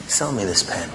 Sell me this pen.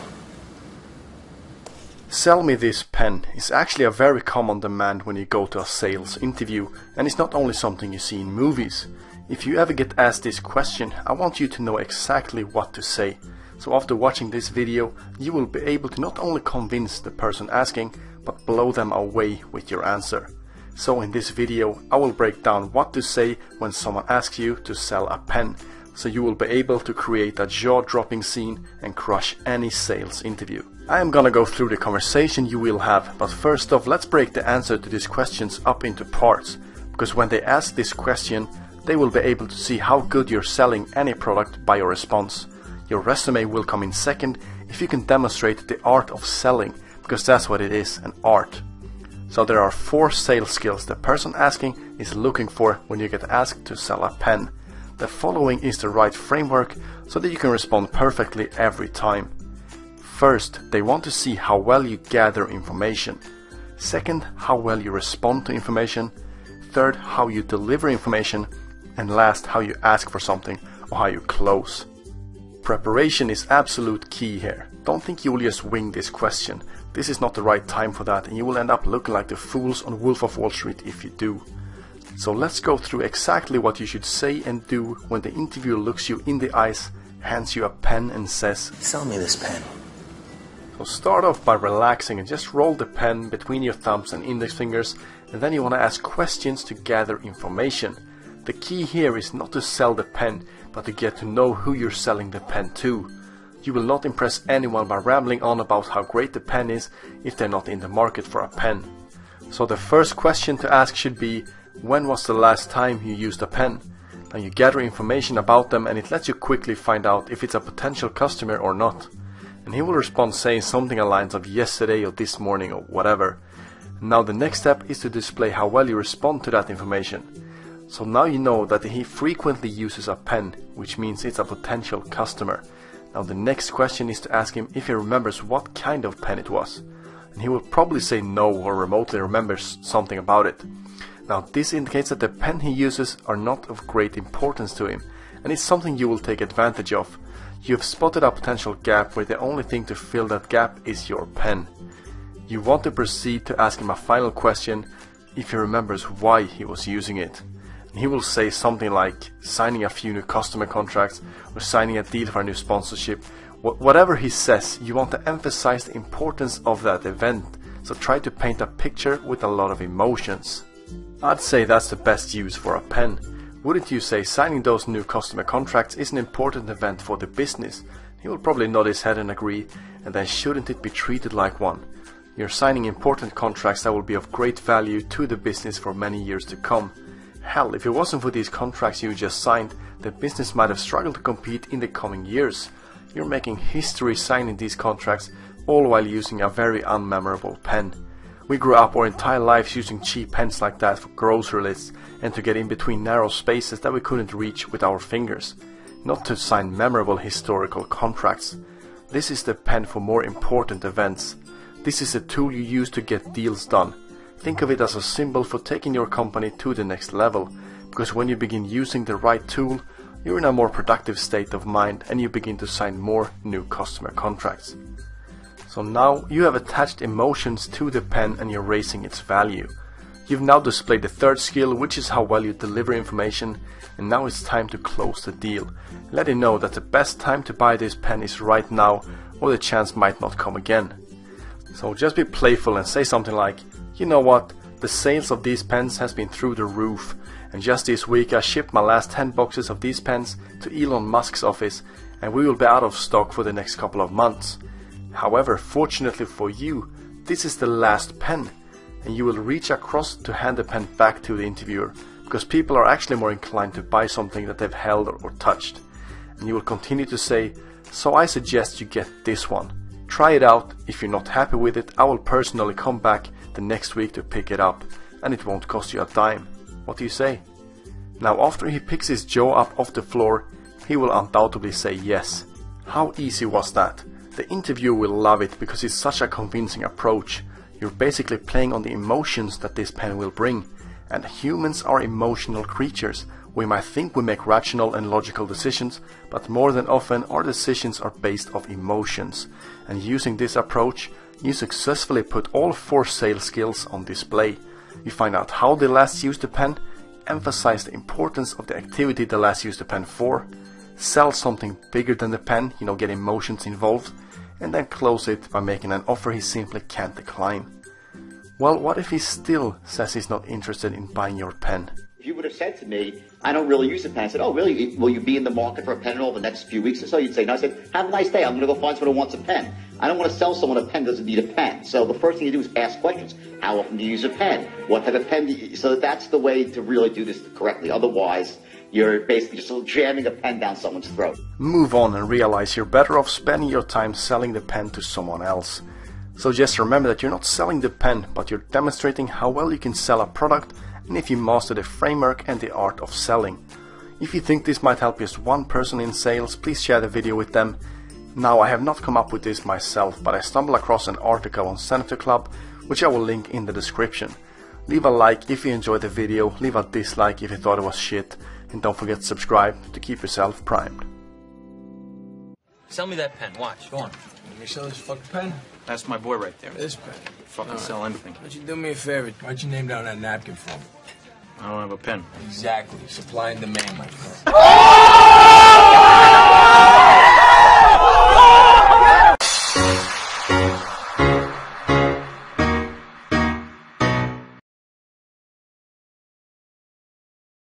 Sell me this pen is actually a very common demand when you go to a sales interview, and it's not only something you see in movies. If you ever get asked this question, I want you to know exactly what to say. So after watching this video, you will be able to not only convince the person asking, but blow them away with your answer. So in this video, I will break down what to say when someone asks you to sell a pen, so you will be able to create a jaw-dropping scene and crush any sales interview. I am gonna go through the conversation you will have, but first off, let's break the answer to these questions up into parts, because when they ask this question, they will be able to see how good you're selling any product by your response. Your resume will come in second if you can demonstrate the art of selling, because that's what it is, an art. So there are 4 sales skills the person asking is looking for when you get asked to sell a pen. The following is the right framework so that you can respond perfectly every time. First, they want to see how well you gather information. Second, how well you respond to information. Third, how you deliver information. And last, how you ask for something or how you close. Preparation is absolute key here. Don't think you will just wing this question. This is not the right time for that, and you will end up looking like the fools on Wolf of Wall Street if you do. So let's go through exactly what you should say and do when the interviewer looks you in the eyes, hands you a pen and says, "Sell me this pen." So start off by relaxing and just roll the pen between your thumbs and index fingers, and then you want to ask questions to gather information. The key here is not to sell the pen, but to get to know who you're selling the pen to. You will not impress anyone by rambling on about how great the pen is if they're not in the market for a pen. So the first question to ask should be, when was the last time you used a pen? Now you gather information about them, and it lets you quickly find out if it's a potential customer or not. And he will respond saying something along the lines of yesterday or this morning or whatever. Now the next step is to display how well you respond to that information. So now you know that he frequently uses a pen, which means it's a potential customer. Now the next question is to ask him if he remembers what kind of pen it was. And he will probably say no or remotely remembers something about it. Now this indicates that the pen he uses are not of great importance to him, and it's something you will take advantage of. You have spotted a potential gap where the only thing to fill that gap is your pen. You want to proceed to ask him a final question if he remembers why he was using it. And he will say something like signing a few new customer contracts or signing a deal for a new sponsorship. Whatever he says, you want to emphasize the importance of that event, so try to paint a picture with a lot of emotions. I'd say that's the best use for a pen. Wouldn't you say signing those new customer contracts is an important event for the business? He will probably nod his head and agree, and then shouldn't it be treated like one? You're signing important contracts that will be of great value to the business for many years to come. Hell, if it wasn't for these contracts you just signed, the business might have struggled to compete in the coming years. You're making history signing these contracts, all while using a very unmemorable pen. We grew up our entire lives using cheap pens like that for grocery lists and to get in between narrow spaces that we couldn't reach with our fingers, not to sign memorable historical contracts. This is the pen for more important events. This is a tool you use to get deals done. Think of it as a symbol for taking your company to the next level, because when you begin using the right tool, you're in a more productive state of mind and you begin to sign more new customer contracts. So now you have attached emotions to the pen and you're raising its value. You've now displayed the third skill, which is how well you deliver information, and now it's time to close the deal. Let him know that the best time to buy this pen is right now, or the chance might not come again. So just be playful and say something like, you know what, the sales of these pens has been through the roof, and just this week I shipped my last 10 boxes of these pens to Elon Musk's office, and we will be out of stock for the next couple of months. However, fortunately for you, this is the last pen, and you will reach across to hand the pen back to the interviewer, because people are actually more inclined to buy something that they've held or touched. And you will continue to say, so I suggest you get this one. Try it out. If you're not happy with it, I will personally come back the next week to pick it up, and it won't cost you a dime. What do you say? Now after he picks his jaw up off the floor, he will undoubtedly say yes. How easy was that? The interviewer will love it because it's such a convincing approach. You're basically playing on the emotions that this pen will bring. And humans are emotional creatures. We might think we make rational and logical decisions, but more than often our decisions are based off emotions. And using this approach, you successfully put all 4 sales skills on display. You find out how they last used the pen, emphasize the importance of the activity they last used the pen for, sell something bigger than the pen, get emotions involved, and then close it by making an offer he simply can't decline. Well, what if he still says he's not interested in buying your pen? If you would have said to me, I don't really use a pen, I said, oh, really? Will you be in the market for a pen in all the next few weeks or so? You'd say, no. I said, have a nice day. I'm going to go find someone who wants a pen. I don't want to sell someone a pen that doesn't need a pen. So the first thing you do is ask questions. How often do you use a pen? What type of pen do you use? So that's the way to really do this correctly. Otherwise, you're basically just jamming a pen down someone's throat. Move on and realize you're better off spending your time selling the pen to someone else. So just remember that you're not selling the pen, but you're demonstrating how well you can sell a product and if you master the framework and the art of selling. If you think this might help just one person in sales, please share the video with them. Now, I have not come up with this myself, but I stumbled across an article on Senator Club, which I will link in the description. Leave a like if you enjoyed the video, leave a dislike if you thought it was shit, and don't forget to subscribe to keep yourself primed. Sell me that pen, watch, go on. Let me sell this fucking pen? That's my boy right there. This pen? Fucking sell anything. Why don't you do me a favor? Write your name down on that napkin for me? I don't have a pen. Exactly. Supply and demand, my friend.